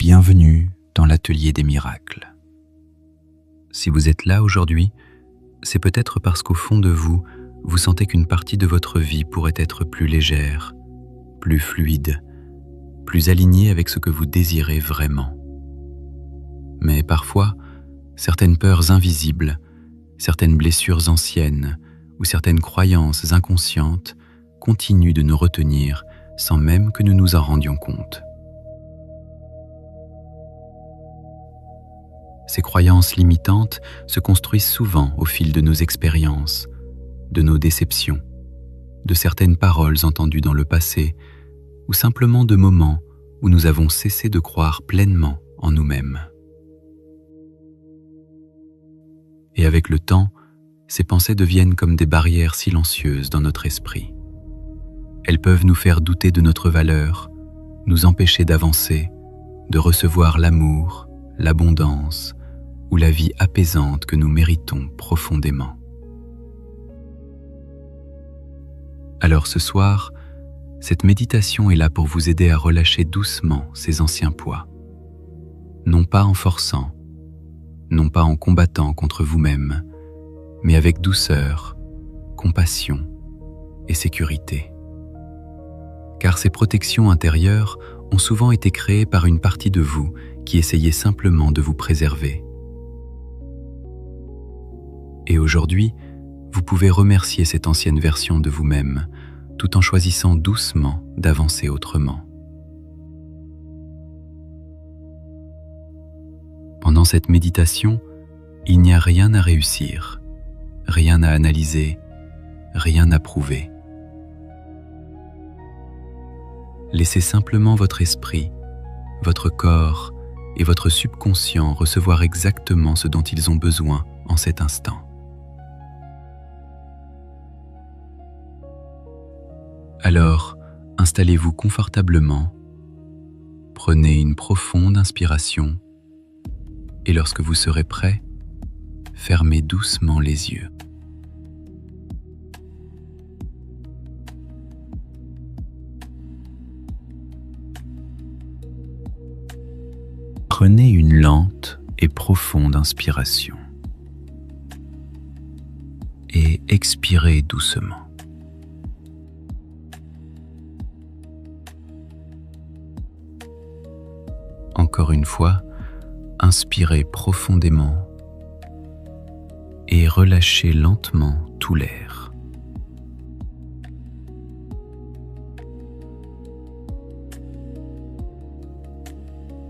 Bienvenue dans l'atelier des miracles. Si vous êtes là aujourd'hui, c'est peut-être parce qu'au fond de vous, vous sentez qu'une partie de votre vie pourrait être plus légère, plus fluide, plus alignée avec ce que vous désirez vraiment. Mais parfois, certaines peurs invisibles, certaines blessures anciennes ou certaines croyances inconscientes continuent de nous retenir sans même que nous nous en rendions compte. Ces croyances limitantes se construisent souvent au fil de nos expériences, de nos déceptions, de certaines paroles entendues dans le passé ou simplement de moments où nous avons cessé de croire pleinement en nous-mêmes. Et avec le temps, ces pensées deviennent comme des barrières silencieuses dans notre esprit. Elles peuvent nous faire douter de notre valeur, nous empêcher d'avancer, de recevoir l'amour, l'abondance ou la vie apaisante que nous méritons profondément. Alors ce soir, cette méditation est là pour vous aider à relâcher doucement ces anciens poids. Non pas en forçant, non pas en combattant contre vous-même, mais avec douceur, compassion et sécurité. Car ces protections intérieures ont souvent été créées par une partie de vous qui essayait simplement de vous préserver. Et aujourd'hui, vous pouvez remercier cette ancienne version de vous-même tout en choisissant doucement d'avancer autrement. Pendant cette méditation, il n'y a rien à réussir, rien à analyser, rien à prouver. Laissez simplement votre esprit, votre corps et votre subconscient recevoir exactement ce dont ils ont besoin en cet instant. Alors, installez-vous confortablement, prenez une profonde inspiration et lorsque vous serez prêt, fermez doucement les yeux. Prenez une lente et profonde inspiration et expirez doucement. Encore une fois, inspirez profondément et relâchez lentement tout l'air.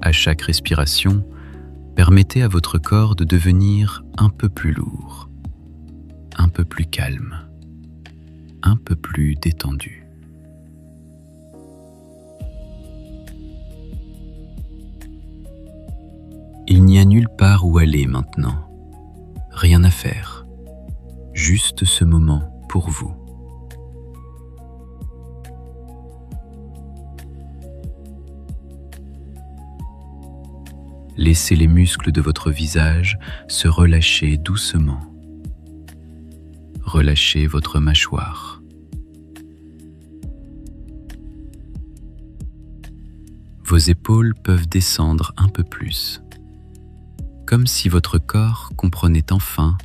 À chaque respiration, permettez à votre corps de devenir un peu plus lourd, un peu plus calme, un peu plus détendu. Il n'y a nulle part où aller maintenant, rien à faire, juste ce moment pour vous. Laissez les muscles de votre visage se relâcher doucement. Relâchez votre mâchoire. Vos épaules peuvent descendre un peu plus, comme si votre corps comprenait enfin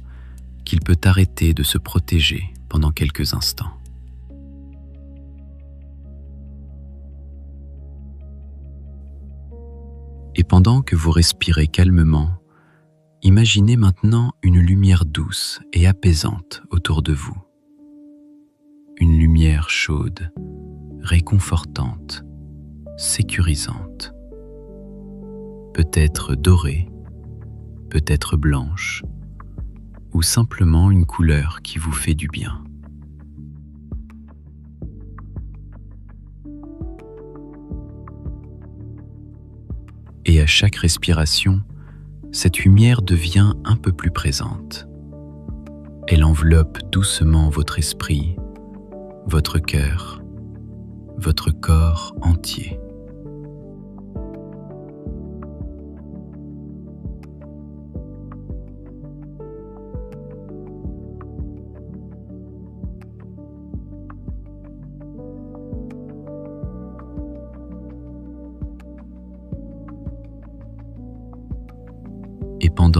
qu'il peut arrêter de se protéger pendant quelques instants. Et pendant que vous respirez calmement, imaginez maintenant une lumière douce et apaisante autour de vous. Une lumière chaude, réconfortante, sécurisante. Peut-être dorée, peut-être blanche, ou simplement une couleur qui vous fait du bien. Et à chaque respiration, cette lumière devient un peu plus présente. Elle enveloppe doucement votre esprit, votre cœur, votre corps entier.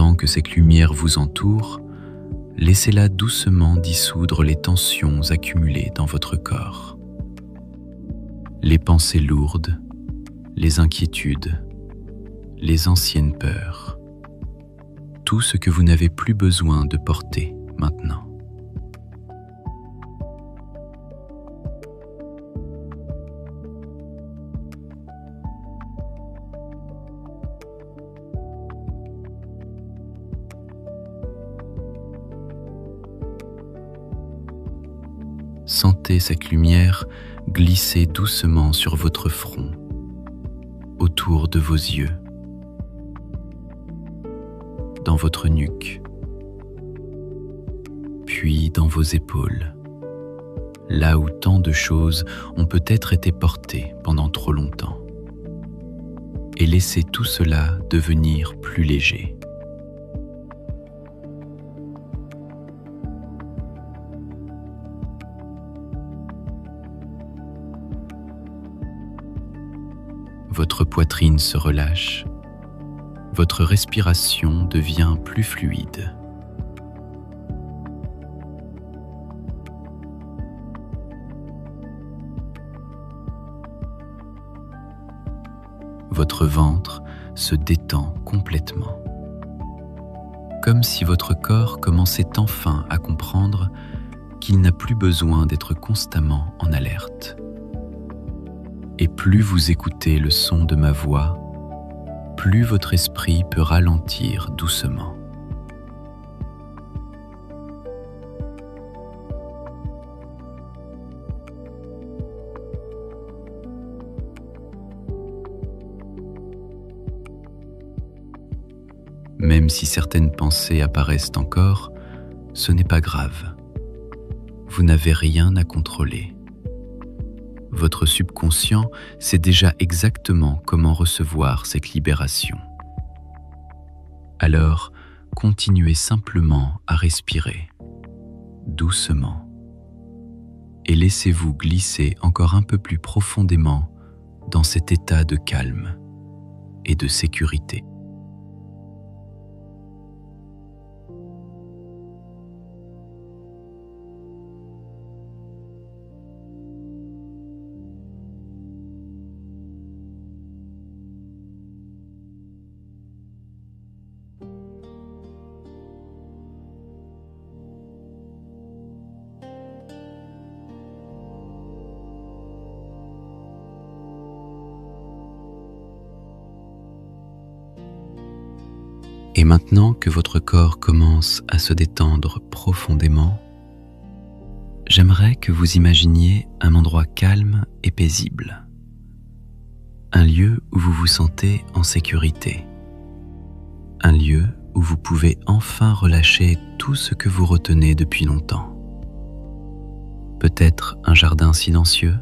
pendant que cette lumière vous entoure, laissez-la doucement dissoudre les tensions accumulées dans votre corps. Les pensées lourdes, les inquiétudes, les anciennes peurs, tout ce que vous n'avez plus besoin de porter maintenant. Sentez cette lumière glisser doucement sur votre front, autour de vos yeux, dans votre nuque, puis dans vos épaules, là où tant de choses ont peut-être été portées pendant trop longtemps. Et laissez tout cela devenir plus léger. Votre poitrine se relâche, votre respiration devient plus fluide. Votre ventre se détend complètement, comme si votre corps commençait enfin à comprendre qu'il n'a plus besoin d'être constamment en alerte. Et plus vous écoutez le son de ma voix, plus votre esprit peut ralentir doucement. Même si certaines pensées apparaissent encore, ce n'est pas grave. Vous n'avez rien à contrôler. Votre subconscient sait déjà exactement comment recevoir cette libération. Alors, continuez simplement à respirer, doucement, et laissez-vous glisser encore un peu plus profondément dans cet état de calme et de sécurité. Et maintenant que votre corps commence à se détendre profondément, j'aimerais que vous imaginiez un endroit calme et paisible. Un lieu où vous vous sentez en sécurité. Un lieu où vous pouvez enfin relâcher tout ce que vous retenez depuis longtemps. Peut-être un jardin silencieux,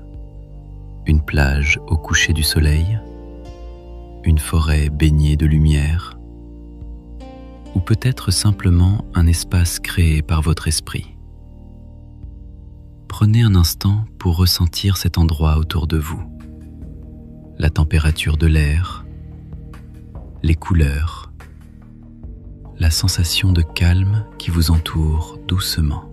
une plage au coucher du soleil, une forêt baignée de lumière, ou peut-être simplement un espace créé par votre esprit. Prenez un instant pour ressentir cet endroit autour de vous. La température de l'air, les couleurs, la sensation de calme qui vous entoure doucement.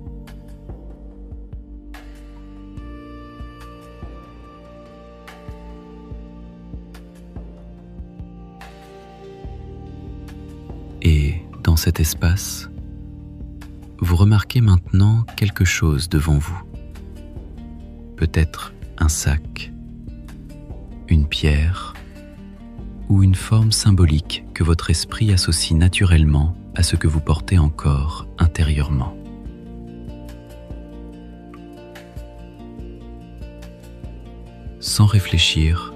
Et dans cet espace, vous remarquez maintenant quelque chose devant vous. Peut-être un sac, une pierre ou une forme symbolique que votre esprit associe naturellement à ce que vous portez encore intérieurement. Sans réfléchir,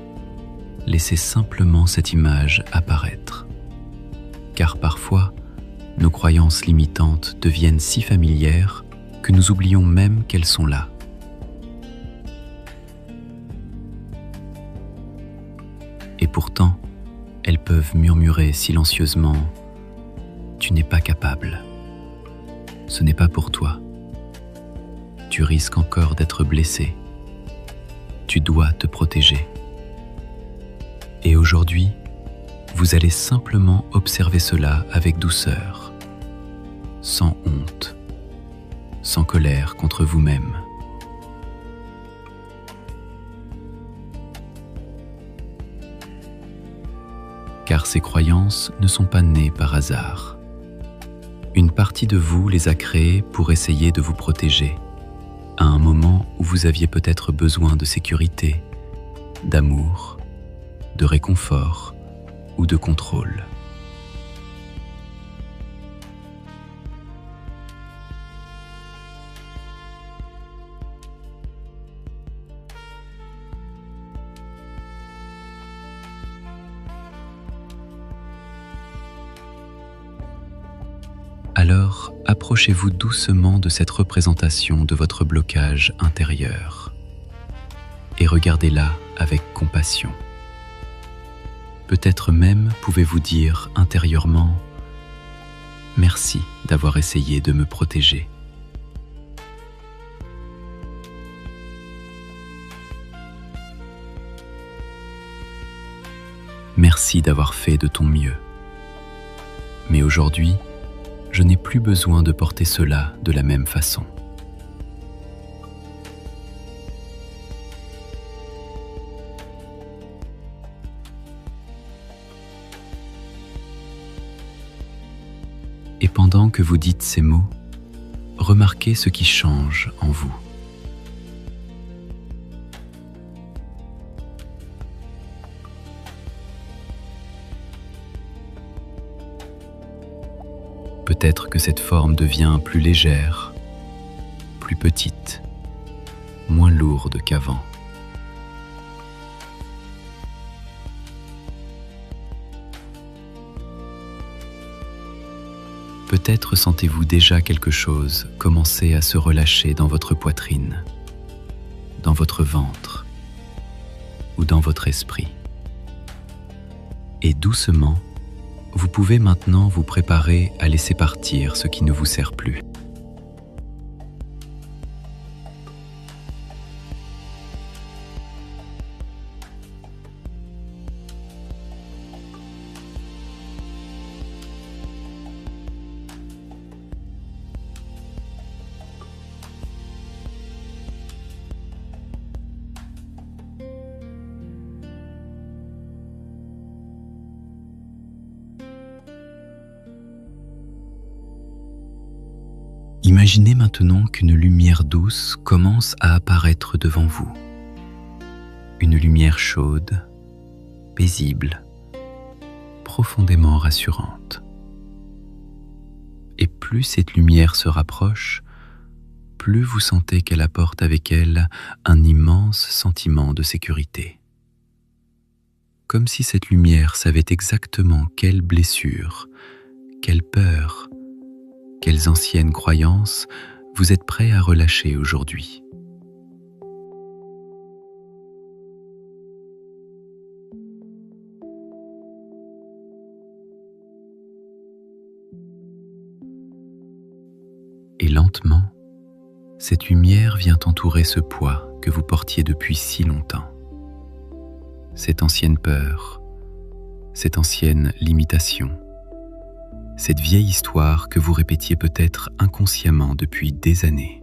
laissez simplement cette image apparaître. Car parfois, nos croyances limitantes deviennent si familières que nous oublions même qu'elles sont là. Et pourtant, elles peuvent murmurer silencieusement « Tu n'es pas capable. Ce n'est pas pour toi. Tu risques encore d'être blessé. Tu dois te protéger. » Et aujourd'hui, vous allez simplement observer cela avec douceur, sans honte, sans colère contre vous-même. Car ces croyances ne sont pas nées par hasard. Une partie de vous les a créées pour essayer de vous protéger, à un moment où vous aviez peut-être besoin de sécurité, d'amour, de réconfort ou de contrôle. Alors, approchez-vous doucement de cette représentation de votre blocage intérieur et regardez-la avec compassion. Peut-être même pouvez-vous dire intérieurement « Merci d'avoir essayé de me protéger ». Merci d'avoir fait de ton mieux. Mais aujourd'hui, je n'ai plus besoin de porter cela de la même façon. Et pendant que vous dites ces mots, remarquez ce qui change en vous. Peut-être que cette forme devient plus légère, plus petite, moins lourde qu'avant. Peut-être sentez-vous déjà quelque chose commencer à se relâcher dans votre poitrine, dans votre ventre ou dans votre esprit. Et doucement, vous pouvez maintenant vous préparer à laisser partir ce qui ne vous sert plus. Imaginez maintenant qu'une lumière douce commence à apparaître devant vous. Une lumière chaude, paisible, profondément rassurante. Et plus cette lumière se rapproche, plus vous sentez qu'elle apporte avec elle un immense sentiment de sécurité. Comme si cette lumière savait exactement quelle blessure, quelle peur, quelles anciennes croyances vous êtes prêt à relâcher aujourd'hui. Et lentement, cette lumière vient entourer ce poids que vous portiez depuis si longtemps. Cette ancienne peur, cette ancienne limitation, cette vieille histoire que vous répétiez peut-être inconsciemment depuis des années.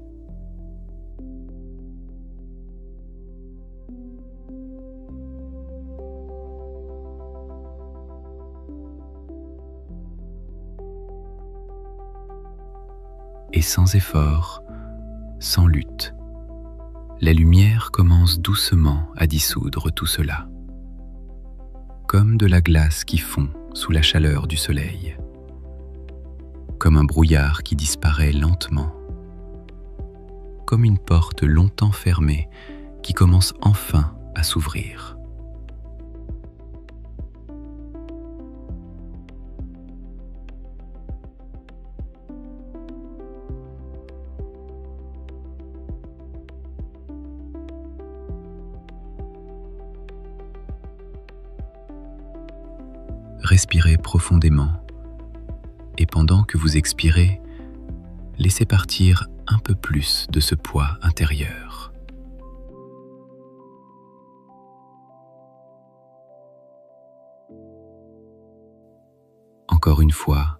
Et sans effort, sans lutte, la lumière commence doucement à dissoudre tout cela, comme de la glace qui fond sous la chaleur du soleil, comme un brouillard qui disparaît lentement, comme une porte longtemps fermée qui commence enfin à s'ouvrir. Respirez profondément et pendant que vous expirez, laissez partir un peu plus de ce poids intérieur. Encore une fois,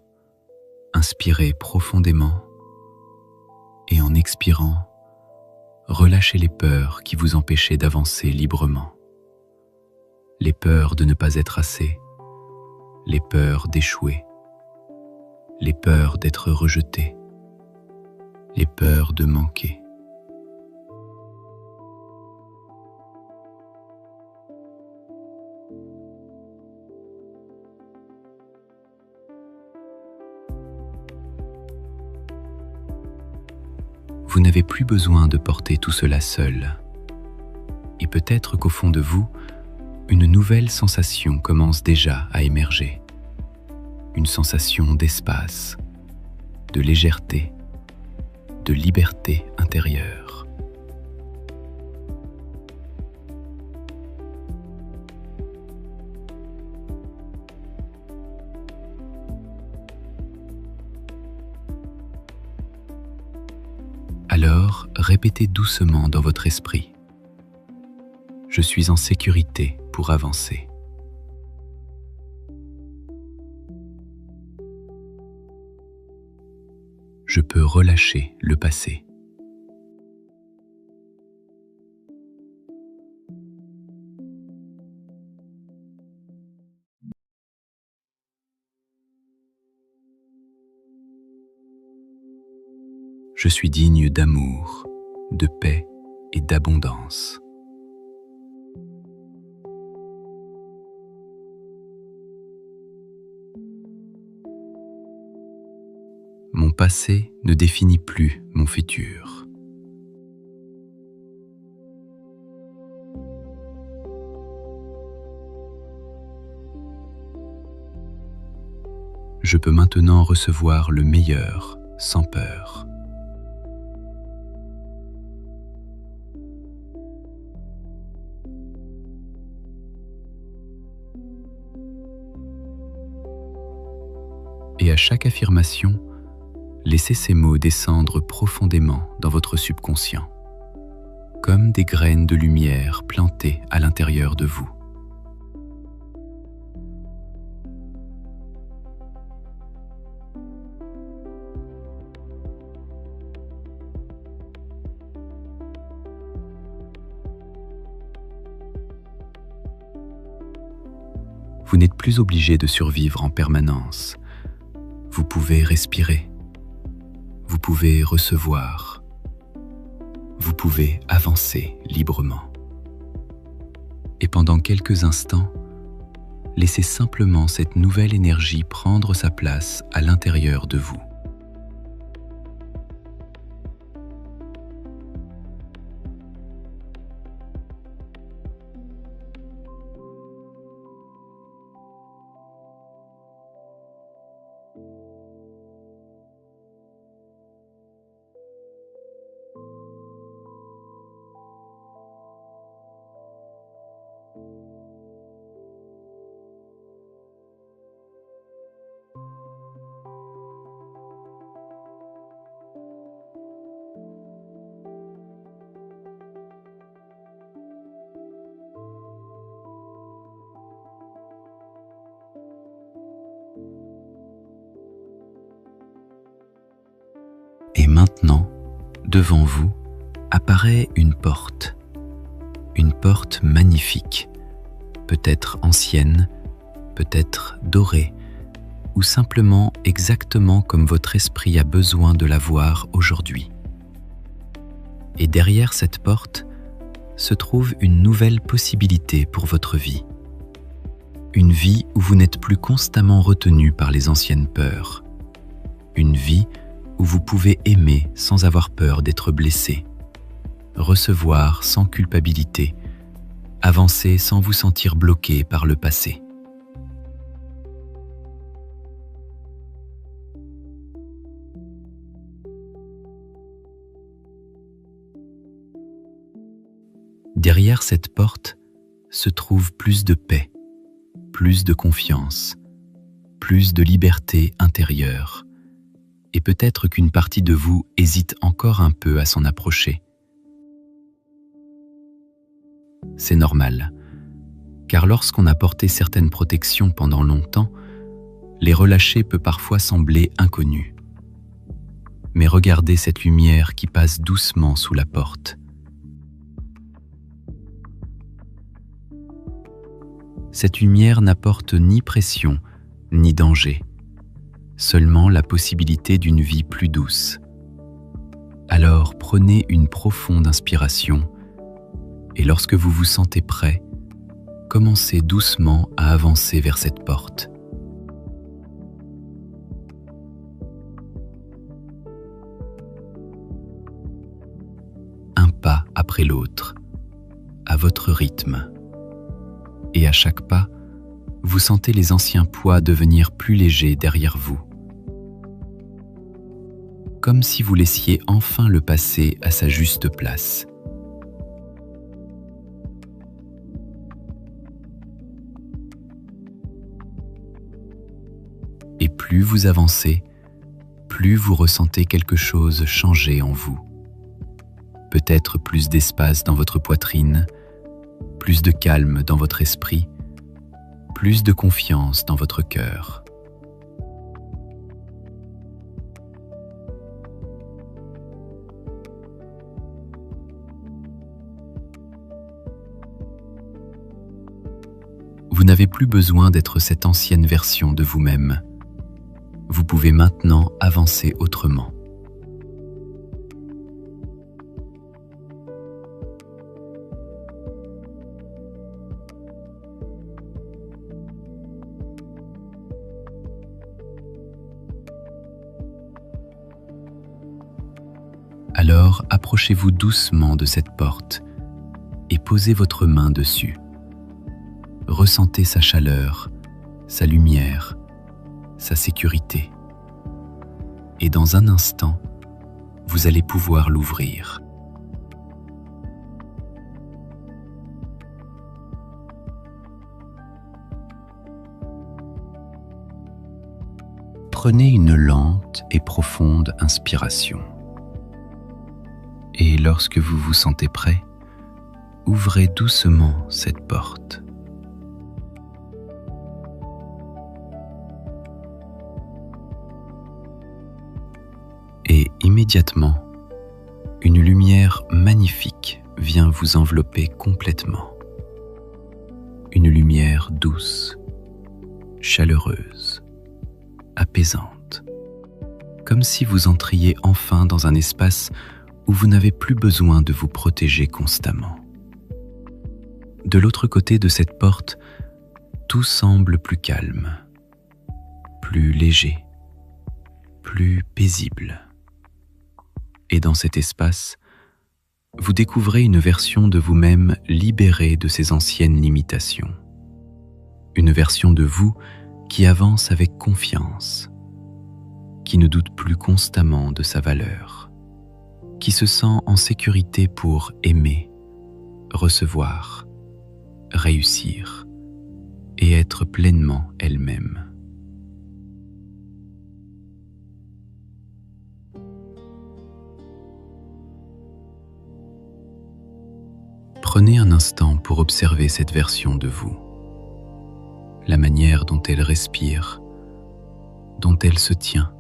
inspirez profondément et en expirant, relâchez les peurs qui vous empêchaient d'avancer librement. Les peurs de ne pas être assez, les peurs d'échouer, les peurs d'être rejeté, les peurs de manquer. Vous n'avez plus besoin de porter tout cela seul. Et peut-être qu'au fond de vous, une nouvelle sensation commence déjà à émerger. Une sensation d'espace, de légèreté, de liberté intérieure. Alors, répétez doucement dans votre esprit. Je suis en sécurité pour avancer. Je peux relâcher le passé. Je suis digne d'amour, de paix et d'abondance. Mon passé ne définit plus mon futur. Je peux maintenant recevoir le meilleur sans peur. Et à chaque affirmation, laissez ces mots descendre profondément dans votre subconscient, comme des graines de lumière plantées à l'intérieur de vous. Vous n'êtes plus obligé de survivre en permanence. Vous pouvez respirer. Vous pouvez recevoir. Vous pouvez avancer librement. Et pendant quelques instants, laissez simplement cette nouvelle énergie prendre sa place à l'intérieur de vous. Et maintenant, devant vous, apparaît une porte magnifique, peut-être ancienne, peut-être dorée, ou simplement exactement comme votre esprit a besoin de la voir aujourd'hui. Et derrière cette porte se trouve une nouvelle possibilité pour votre vie. Une vie où vous n'êtes plus constamment retenu par les anciennes peurs. Une vie où vous pouvez aimer sans avoir peur d'être blessé, recevoir sans culpabilité, avancer sans vous sentir bloqué par le passé. Derrière cette porte se trouve plus de paix, plus de confiance, plus de liberté intérieure. Et peut-être qu'une partie de vous hésite encore un peu à s'en approcher. C'est normal, car lorsqu'on a porté certaines protections pendant longtemps, les relâcher peut parfois sembler inconnu. Mais regardez cette lumière qui passe doucement sous la porte. Cette lumière n'apporte ni pression, ni danger, seulement la possibilité d'une vie plus douce. Alors prenez une profonde inspiration et lorsque vous vous sentez prêt, commencez doucement à avancer vers cette porte. Un pas après l'autre, à votre rythme. Et à chaque pas, vous sentez les anciens poids devenir plus légers derrière vous. Comme si vous laissiez enfin le passé à sa juste place. Et plus vous avancez, plus vous ressentez quelque chose changer en vous. Peut-être plus d'espace dans votre poitrine, plus de calme dans votre esprit, plus de confiance dans votre cœur. Vous n'avez plus besoin d'être cette ancienne version de vous-même. Vous pouvez maintenant avancer autrement. Alors approchez-vous doucement de cette porte et posez votre main dessus. Ressentez sa chaleur, sa lumière, sa sécurité. Et dans un instant, vous allez pouvoir l'ouvrir. Prenez une lente et profonde inspiration. Et lorsque vous vous sentez prêt, ouvrez doucement cette porte. Et immédiatement, une lumière magnifique vient vous envelopper complètement. Une lumière douce, chaleureuse, apaisante. Comme si vous entriez enfin dans un espace où vous n'avez plus besoin de vous protéger constamment. De l'autre côté de cette porte, tout semble plus calme, plus léger, plus paisible. Et dans cet espace, vous découvrez une version de vous-même libérée de ses anciennes limitations. Une version de vous qui avance avec confiance, qui ne doute plus constamment de sa valeur, qui se sent en sécurité pour aimer, recevoir, réussir et être pleinement elle-même. Prenez un instant pour observer cette version de vous, la manière dont elle respire, dont elle se tient,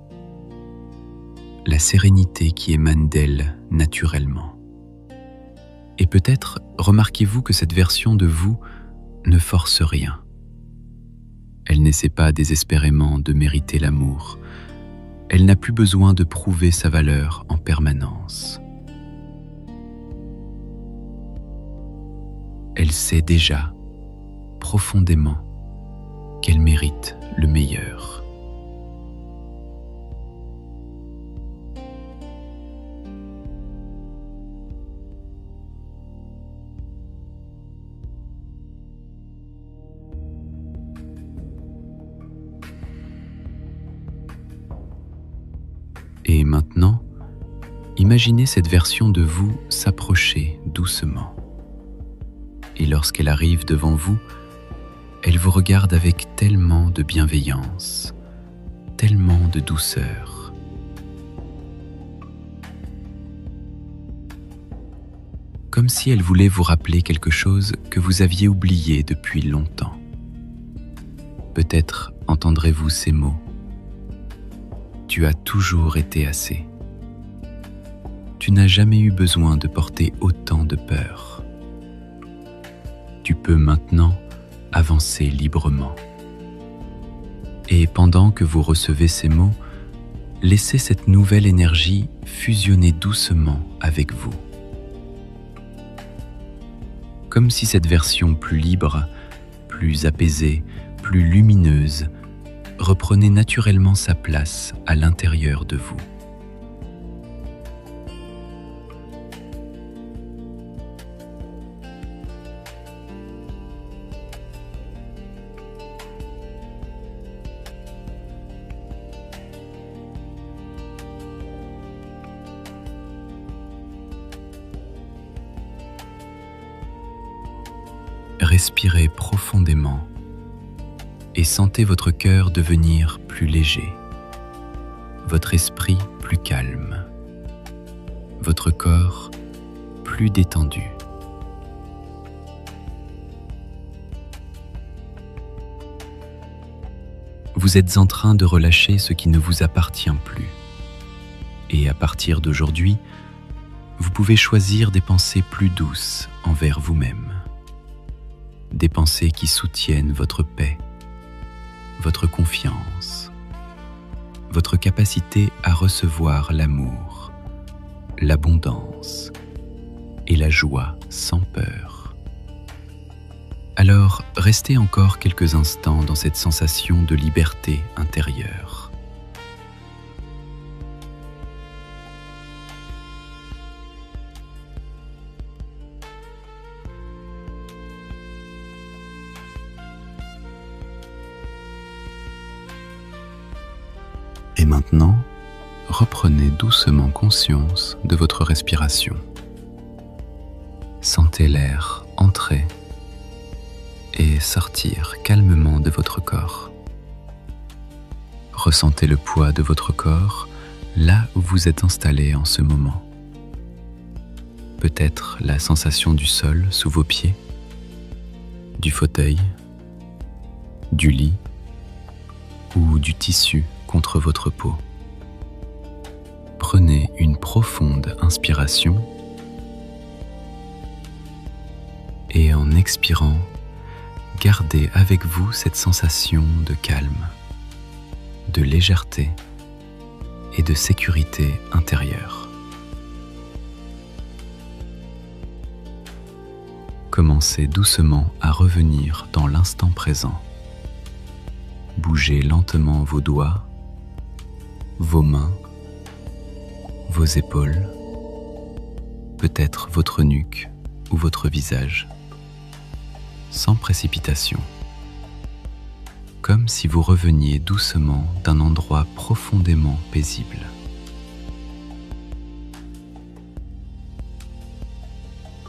la sérénité qui émane d'elle naturellement. Et peut-être remarquez-vous que cette version de vous ne force rien. Elle n'essaie pas désespérément de mériter l'amour. Elle n'a plus besoin de prouver sa valeur en permanence. Elle sait déjà, profondément, qu'elle mérite le meilleur. Et maintenant, imaginez cette version de vous s'approcher doucement. Et lorsqu'elle arrive devant vous, elle vous regarde avec tellement de bienveillance, tellement de douceur. Comme si elle voulait vous rappeler quelque chose que vous aviez oublié depuis longtemps. Peut-être entendrez-vous ces mots. Tu as toujours été assez. Tu n'as jamais eu besoin de porter autant de peur. Tu peux maintenant avancer librement. Et pendant que vous recevez ces mots, laissez cette nouvelle énergie fusionner doucement avec vous. Comme si cette version plus libre, plus apaisée, plus lumineuse, reprenait naturellement sa place à l'intérieur de vous. Respirez profondément et sentez votre cœur devenir plus léger, votre esprit plus calme, votre corps plus détendu. Vous êtes en train de relâcher ce qui ne vous appartient plus. Et à partir d'aujourd'hui, vous pouvez choisir des pensées plus douces envers vous-même. Des pensées qui soutiennent votre paix, votre confiance, votre capacité à recevoir l'amour, l'abondance et la joie sans peur. Alors, restez encore quelques instants dans cette sensation de liberté intérieure. Et maintenant, reprenez doucement conscience de votre respiration. Sentez l'air entrer et sortir calmement de votre corps. Ressentez le poids de votre corps là où vous êtes installé en ce moment. Peut-être la sensation du sol sous vos pieds, du fauteuil, du lit ou du tissu contre votre peau. Prenez une profonde inspiration et en expirant, gardez avec vous cette sensation de calme, de légèreté et de sécurité intérieure. Commencez doucement à revenir dans l'instant présent. Bougez lentement vos doigts, vos mains, vos épaules, peut-être votre nuque ou votre visage, sans précipitation, comme si vous reveniez doucement d'un endroit profondément paisible.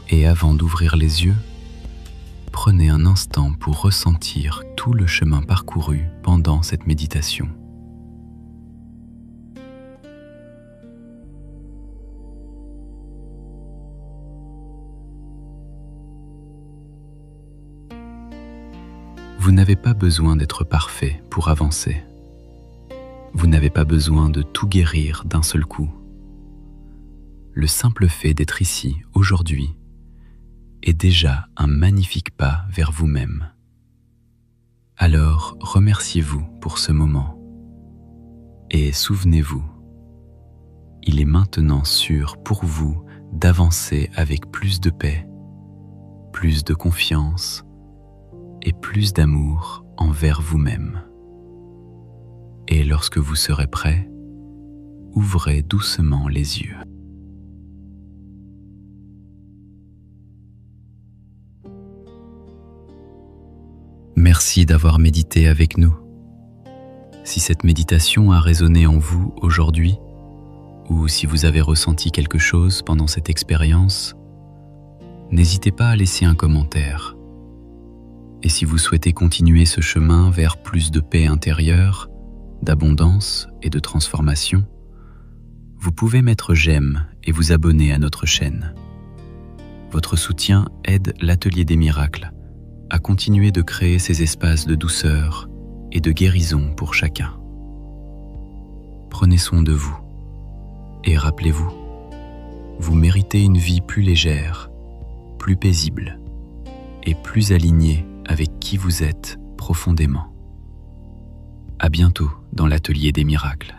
Et avant d'ouvrir les yeux, prenez un instant pour ressentir tout le chemin parcouru pendant cette méditation. Vous n'avez pas besoin d'être parfait pour avancer. Vous n'avez pas besoin de tout guérir d'un seul coup. Le simple fait d'être ici, aujourd'hui, est déjà un magnifique pas vers vous-même. Alors remerciez-vous pour ce moment. Et souvenez-vous, il est maintenant sûr pour vous d'avancer avec plus de paix, plus de confiance et plus d'amour envers vous-même. Et lorsque vous serez prêt, ouvrez doucement les yeux. Merci d'avoir médité avec nous. Si cette méditation a résonné en vous aujourd'hui, ou si vous avez ressenti quelque chose pendant cette expérience, n'hésitez pas à laisser un commentaire. Et si vous souhaitez continuer ce chemin vers plus de paix intérieure, d'abondance et de transformation, vous pouvez mettre j'aime et vous abonner à notre chaîne. Votre soutien aide l'Atelier des Miracles à continuer de créer ces espaces de douceur et de guérison pour chacun. Prenez soin de vous et rappelez-vous, vous méritez une vie plus légère, plus paisible et plus alignée avec qui vous êtes profondément. À bientôt dans l'Atelier des Miracles.